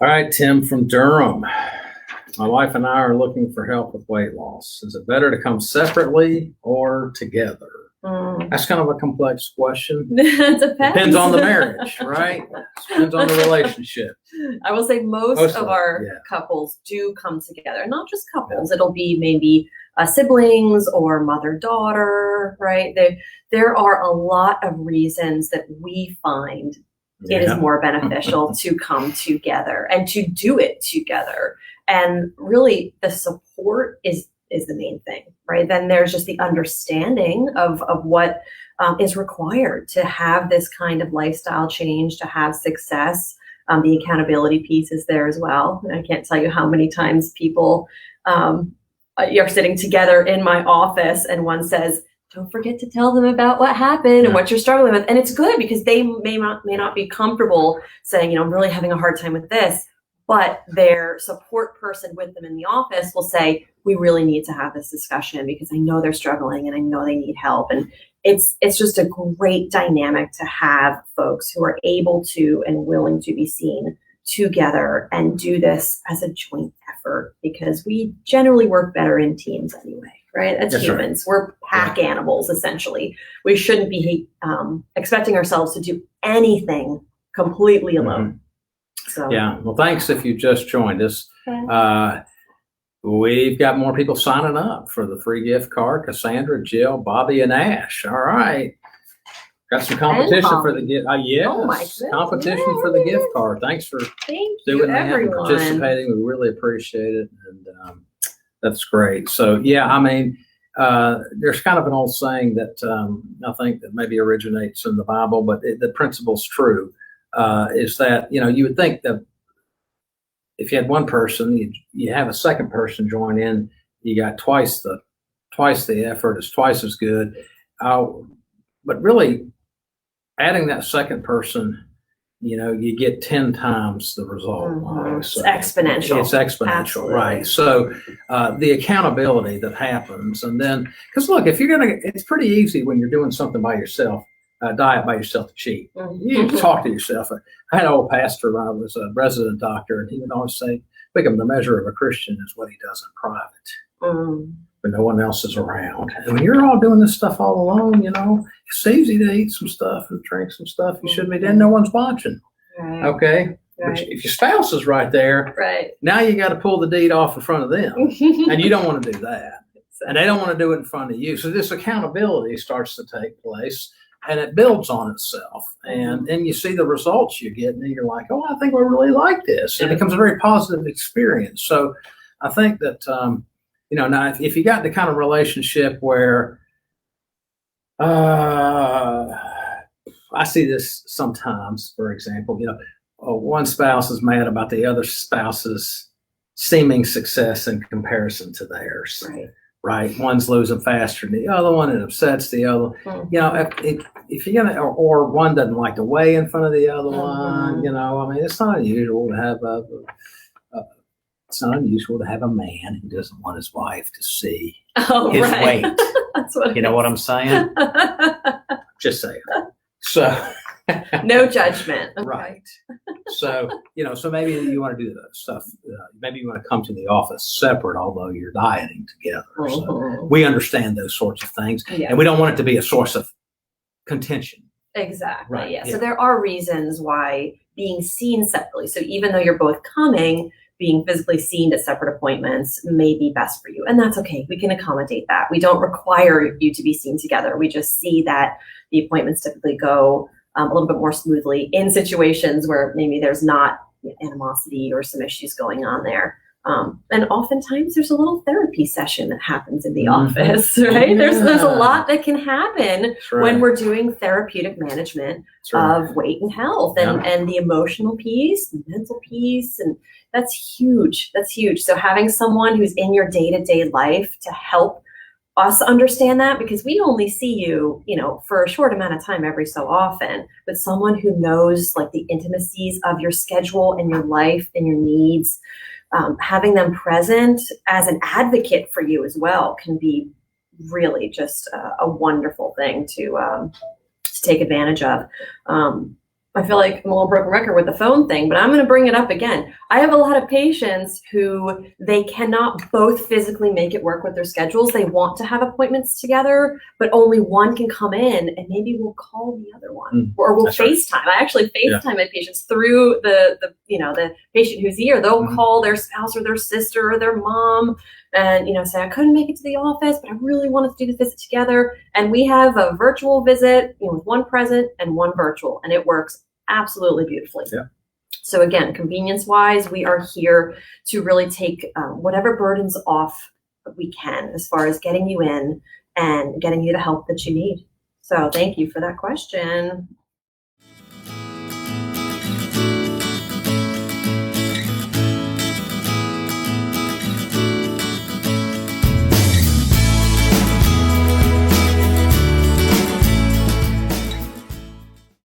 All right, Tim from Durham. My wife and I are looking for help with weight loss. Is it better to come separately or together? That's kind of a complex question. Depends on the marriage, right? Depends on the relationship. I will say most of our couples do come together. Not just couples. It'll be maybe siblings or mother-daughter, right? There are a lot of reasons that we find it is more beneficial to come together and to do it together. And really the support is the main thing, right? Then there's just the understanding of what is required to have this kind of lifestyle change, to have success. The accountability piece is there as well. And I can't tell you how many times people you're sitting together in my office and one says, don't forget to tell them about what happened and what you're struggling with. And it's good because they may not be comfortable saying, I'm really having a hard time with this, but their support person with them in the office will say, we really need to have this discussion because I know they're struggling and I know they need help. And it's just a great dynamic to have folks who are able to and willing to be seen together and do this as a joint effort, because we generally work better in teams anyway. Right? As humans, we're pack animals, essentially. We shouldn't be expecting ourselves to do anything completely alone. So well, thanks if you just joined us. We've got more people signing up for the free gift card. Cassandra, Jill, Bobby, and Ash. All right. Got some competition for the gift. Competition for the gift card. Thanks for doing that and participating. We really appreciate it. And that's great. So, there's kind of an old saying that I think that maybe originates in the Bible, but the principle's true, is that, you would think that if you had one person, you have a second person join in, you got twice the effort, it's twice as good. But really, adding that second person, you get 10 times the result. It's exponential. It's exponential, absolutely. Right? So the accountability that happens, and then, because look, it's pretty easy when you're doing something by yourself, diet by yourself to cheat. You talk to yourself. I had an old pastor when I was a resident doctor, and he would always say, Wickham, the measure of a Christian is what he does in private. When no one else is around. And when you're all doing this stuff all alone, it's easy to eat some stuff and drink some stuff you shouldn't be doing. No one's watching. Right. Okay? Right. But if your spouse is right there, now you got to pull the deed off in front of them. And you don't want to do that. And they don't want to do it in front of you. So this accountability starts to take place, and it builds on itself. And then you see the results you get, and you're like, oh, I think I really like this. It becomes a very positive experience. So I think that now, if you got the kind of relationship where I see this sometimes, for example, one spouse is mad about the other spouse's seeming success in comparison to theirs. Right? One's losing faster than the other one, it upsets the other. If you're gonna, or one doesn't like to weigh in front of the other one. It's not unusual to have It's not unusual to have a man who doesn't want his wife to see his weight. That's what what I'm saying? Just saying. So no judgment. Okay. Right. So, so maybe you want to do that stuff. Maybe you want to come to the office separate, although you're dieting together. So we understand those sorts of things. And we don't want it to be a source of contention. Exactly. Right. So there are reasons why being seen separately. So even though you're both coming, being physically seen at separate appointments may be best for you. And that's okay. We can accommodate that. We don't require you to be seen together. We just see that the appointments typically go a little bit more smoothly in situations where maybe there's not animosity or some issues going on there. And oftentimes there's a little therapy session that happens in the office, right? There's a lot that can happen when we're doing therapeutic management of weight and health and the emotional piece, the mental piece, and that's huge. That's huge. So having someone who's in your day-to-day life to help us understand that, because we only see you, for a short amount of time every so often, but someone who knows like the intimacies of your schedule and your life and your needs, having them present as an advocate for you as well can be really just a wonderful thing to take advantage of. I feel like I'm a little broken record with the phone thing, but I'm going to bring it up again. I have a lot of patients who they cannot both physically make it work with their schedules. They want to have appointments together, but only one can come in, and maybe we'll call the other one or we'll FaceTime. I actually FaceTime my patients through the patient who's here. They'll call their spouse or their sister or their mom and, say, I couldn't make it to the office, but I really wanted to do the visit together. And we have a virtual visit, with one present and one virtual, and it works absolutely beautifully. Yeah. So again, convenience-wise, we are here to really take whatever burdens off we can as far as getting you in and getting you the help that you need. So thank you for that question.